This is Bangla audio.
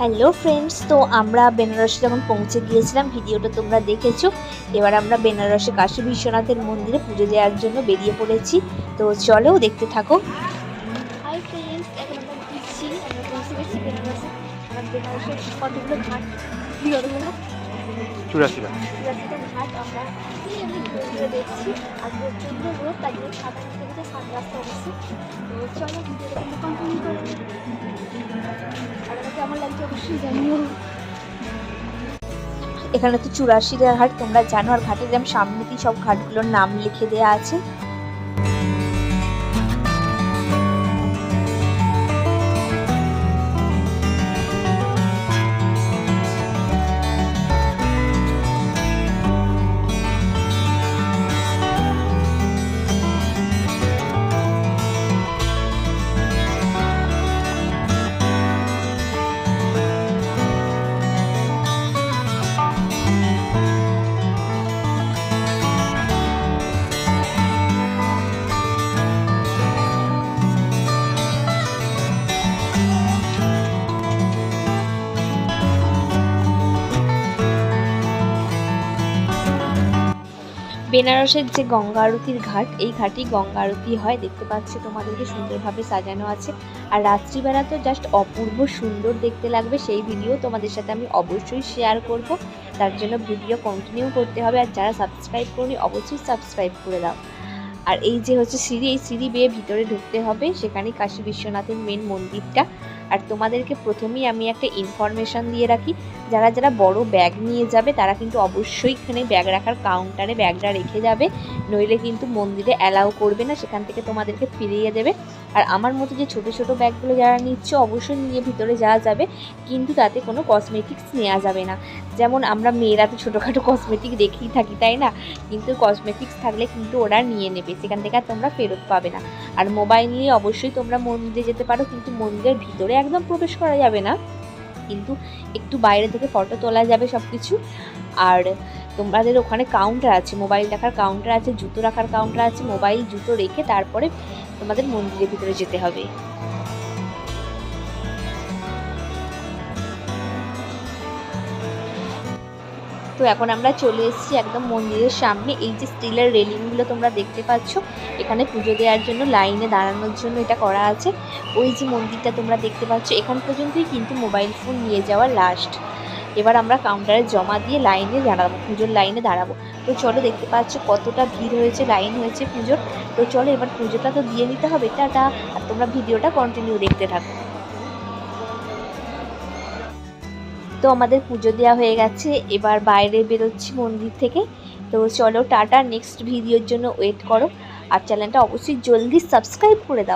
হ্যালো ফ্রেন্ডস, তো আমরা বেনারসে যখন পৌঁছে গিয়েছিলাম ভিডিওটা তোমরা দেখেছো। এবার আমরা বেনারসে কাশী বিশ্বনাথের মন্দিরে পুজো দেওয়ার জন্য বেরিয়ে পড়েছি। তো চলো দেখতে থাকো। হাই ফ্রেন্ডস, এখন আমরা ঘুরছি, আমরা পৌঁছে গেছি বেনারসে। আমরা বেনারসের কতগুলো ঘাট চুরাশিটা ঘাট আমরা ঘুরে দেখছি। আর প্রচণ্ড রোদ, তাই জন্য সাদা থেকে সানগ্লাসটা অবশ্যই। তো চলো ভিডিওটা কন্টিনিউ করো। কেমন লাগছে অবশ্যই জানিও। এখানে তো 84 ঘাট তোমরা জানো, আর ঘাটের সামনেতেই সব ঘাটগুলোর নাম লিখে দেওয়া আছে। বেনারসের যে গঙ্গা আরতির ঘাট, এই ঘাটেই গঙ্গা আরতি হয়। দেখতে পাচ্ছি তোমাদেরকে সুন্দরভাবে সাজানো আছে, আর রাত্রিবেলা তো জাস্ট অপূর্ব সুন্দর দেখতে লাগবে। সেই ভিডিও তোমাদের সাথে আমি অবশ্যই শেয়ার করব, তার জন্য ভিডিও কন্টিনিউ করতে হবে। আর যারা সাবস্ক্রাইব করনি অবশ্যই সাবস্ক্রাইব করে দাও। আর এই যে হচ্ছে সিঁড়ি, এই সিঁড়ি বেয়ে ভিতরে ঢুকতে হবে, সেখানে কাশী বিশ্বনাথের মেন মন্দিরটা। আর তোমাদেরকে প্রথমেই আমি একটা ইনফরমেশান দিয়ে রাখি, যারা যারা বড় ব্যাগ নিয়ে যাবে তারা কিন্তু অবশ্যই এখানে ব্যাগ রাখার কাউন্টারে ব্যাগটা রেখে যাবে, নইলে কিন্তু মন্দিরে অ্যালাউ করবে না, সেখান থেকে তোমাদেরকে ফিরিয়ে দেবে। আর আমার মতো যে ছোট ছোট ব্যাগগুলো যারা নিচ্ছে অবশ্যই নিয়ে ভিতরে যাওয়া যাবে, কিন্তু তাতে কোনো কসমেটিক্স নেওয়া যাবে না। যেমন আমরা মেয়েরা তো ছোটোখাটো কসমেটিক রেখেই থাকি, তাই না? কিন্তু কসমেটিক্স থাকলে কিন্তু ওরা নিয়ে নেবে, সেখান থেকে আর তোমরা ফেরত পাবে না। আর মোবাইল নিয়ে অবশ্যই তোমরা মন্দিরে যেতে পারো, কিন্তু মন্দিরের ভিতরে একদম প্রবেশ করা যাবে না, কিন্তু একটু বাইরে থেকে ফটো তোলা যাবে সব কিছু। আর তোমাদের ওখানে কাউন্টার আছে, মোবাইল রাখার কাউন্টার আছে, জুতো রাখার কাউন্টার আছে। মোবাইল জুতো রেখে তারপরে তোমাদের মন্দিরের ভিতরে যেতে হবে। তো এখন আমরা চলে এসেছি একদম মন্দিরের সামনে। এই যে স্টিলের রেলিংগুলো তোমরা দেখতে পাচ্ছ, এখানে পুজো দেওয়ার জন্য লাইনে দাঁড়ানোর জন্য এটা করা আছে। ওই যে মন্দিরটা তোমরা দেখতে পাচ্ছ, এখান পর্যন্তই কিন্তু মোবাইল ফোন নিয়ে যাওয়া লাস্ট। এবার আমরা কাউন্টারে জমা দিয়ে লাইনে দাঁড়াবো, পুজোর লাইনে দাঁড়াবো। তো চলো, দেখতে পাচ্ছ কতটা ভিড় হয়েছে, লাইন হয়েছে পুজোর। তো চলো এবার পুজোটা তো দিয়ে নিতে হবে, টাটা। আর তোমরা ভিডিওটা কন্টিনিউ দেখতে থাকো। তো আমাদের পুজো দেওয়া হয়ে গেছে, এবার বাইরে বেরোচ্ছি মন্দির থেকে। তো চলো টাটা, নেক্সট ভিডিওর জন্য ওয়েট করো। আর চ্যানেলটা অবশ্যই জলদি সাবস্ক্রাইব করে দাও।